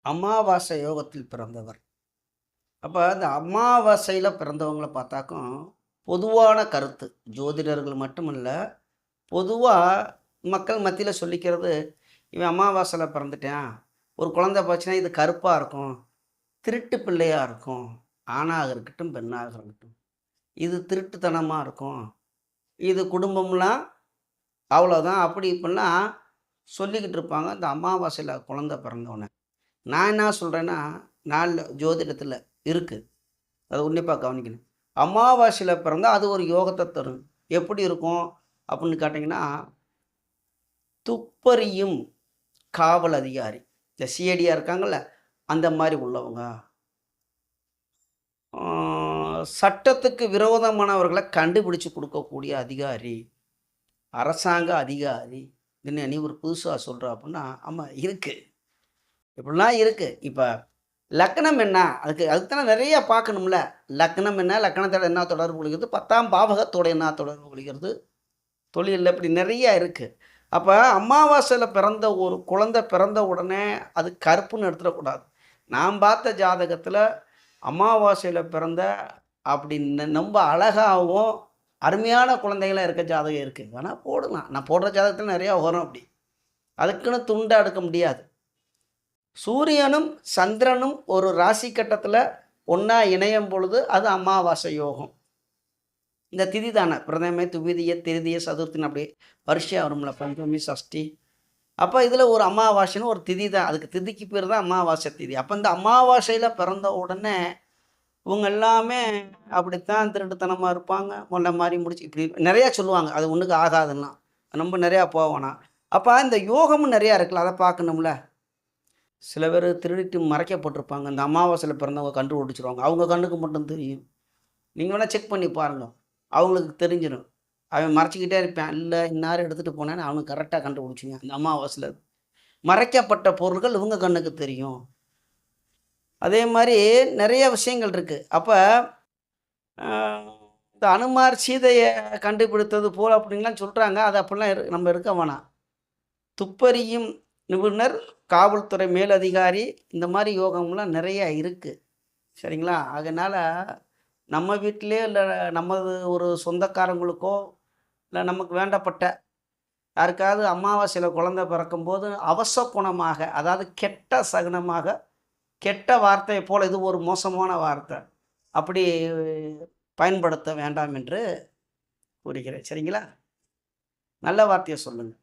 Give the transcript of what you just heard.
அமாவாசை யோகத்தில் பிறந்தவர். அப்ப அந்த அமாவாசையில பிறந்தவங்கள பார்த்தாக்கும், பொதுவான கருத்து. ஜோதிடர்கள் மட்டுமல்ல, பொதுவா மக்கள் மத்தியில சொல்லிக்கிறது, "இவன் அமாவாசையில பிறந்துட்டான். ஒரு குழந்தை போச்சுன்னா, இது கருப்பா இருக்கும். திருட்டு பிள்ளையா இருக்கும். ஆணாக இருக்கட்டும், பெண்ணாக இருக்கட்டும். இது திருட்டுத்தனமா இருக்கும். இது குடும்பம்லாம் அவ்வளோதான்." அப்படி இப்படிலாம் சொல்லிக்கிட்டு இருப்பாங்க, அந்த அமாவாசையில குழந்தை பிறந்தோனே. நான் என்ன சொல்றேன்னா, நாள்ல ஜோதிடத்தில இருக்கு. அத உன்னிப்பா கவனிக்கணும். அமாவாசையில பிறந்தா அது ஒரு யோகத்த தரும். எப்படி இருக்கும் அப்படின்னு கேட்டீங்கன்னா, துப்பறியும் காவல் அதிகாரி. இந்த சிஐடியா இருக்காங்கல்ல, அந்த மாரி உள்ளவங்க. ஆ சட்டத்துக்கு விரோதமானவர்கள கண்டுபிடிச்சு குடுக்கக்கூடிய அதிகாரி, அரசாங்க அதிகாரி. என்ன நீ ஒரு புதுசா சொல்ற அப்படின்னா, ஆமா இருக்கு. இப்படிலாம் இருக்கு. இப்ப லக்னம் என்ன? அதுக்கு தானே நெறைய பார்க்கணும்ல. லக்னம் என்ன? லக்னத்தோட என்ன தொடர்பு கொள்கிறது? 10ஆம் பாவகத்தோட என்ன தொடர்பு கொள்கிறது? தொழில்ல இப்படி நெறைய இருக்கு. அப்ப அமாவாசையில பிறந்த ஒரு குழந்தை பிறந்த உடனே அது கருப்புன்னு எடுத்துறக்கூடாது. நான் பார்த்த ஜாதகத்தில அமாவாசையில பிறந்த அப்படின்னு ரொம்ப அழகாவும், அருமையான குழந்தைகளா இருக்க ஜாதகம் இருக்கு. வேணா போடலாம். நான் போடுற ஜாதகத்தில நெறையா வரும் அப்படி. அதுக்குன்னு துண்டா எடுக்க முடியாது. சூரியனும், சந்திரனும் ஒரு ராசி கட்டத்தில ஒண்ணா இணையும் பொழுது, அது அமாவாசை யோகம். இந்த திதி தானே. பிரதமை, துவிதிய, திருதிய, சதுர்த்தின்னு அப்படியே வரிசையா வரும்ல. பஞ்சமி, சஷ்டி. அப்ப இதில ஒரு அமாவாசைன்னு ஒரு திதி தான். அதுக்கு திதிக்கு பேரு தான் அமாவாசை திதி. அப்ப இந்த அமாவாசையில பிறந்த உடனே, இவங்க எல்லாமே அப்படித்தான் திருட்டுத்தனமா இருப்பாங்க. மொல்ல மாரி முடிச்சு இப்படி நெறையா சொல்லுவாங்க. அது ஒண்ணுக்கு ஆகாதுன்லாம். ரொம்ப நெறையா போவேணாம். அப்ப இந்த யோகமும் நெறையா இருக்குல்ல. அத பார்க்கணும்ல. சில பேரு திருடிட்டு மறைக்கப்பட்டிருப்பாங்க. இந்த அமாவாசையில பிறந்தவங்க கண்டுபிடிச்சுருவாங்க. அவங்க கண்ணுக்கு மட்டும் தெரியும். நீங்க வேணா செக் பண்ணி பாருங்க. அவங்களுக்கு தெரிஞ்சிரும். அவன் மறைச்சுக்கிட்டே இருப்பான். இல்ல இன்னாரு எடுத்துட்டு போனேன்னு அவனுக்கு கரெக்ட்டா கண்டுபிடிச்சுருவான். இந்த அமாவாசையில மறைக்கப்பட்ட பொருள்கள் இவங்க கண்ணுக்கு தெரியும். அதே மாரி நெறைய விஷயங்கள் இருக்கு. அப்ப அ இந்த அனுமார் சீதைய கண்டுபிடித்தது போல அப்படின்லாம் சொல்றாங்க. அது அப்படிலாம் நம்ம இருக்க வேணாம். துப்பறியும் நிபுணர், காவல்துறை மேலதிகாரி இந்த மாரி யோகம்லாம் நெறைய இருக்கு. சரிங்களா? அதனால நம்ம வீட்டிலயே இல்ல நமது ஒரு சொந்தக்காரங்களுக்கோ, இல்ல நமக்கு வேண்டப்பட்ட யாருக்காவது அமாவாசையில குழந்தை பிறக்கும்போது அவசகுணமாக, அதாவது கெட்ட சகுனமாக, கெட்ட வார்த்தைய போல இது ஒரு மோசமான வார்த்தை. அப்படி பயன்படுத்த வேண்டாம் என்று கூறுகிறேன். சரிங்களா? நல்ல வார்த்தைய சொல்லுங்க.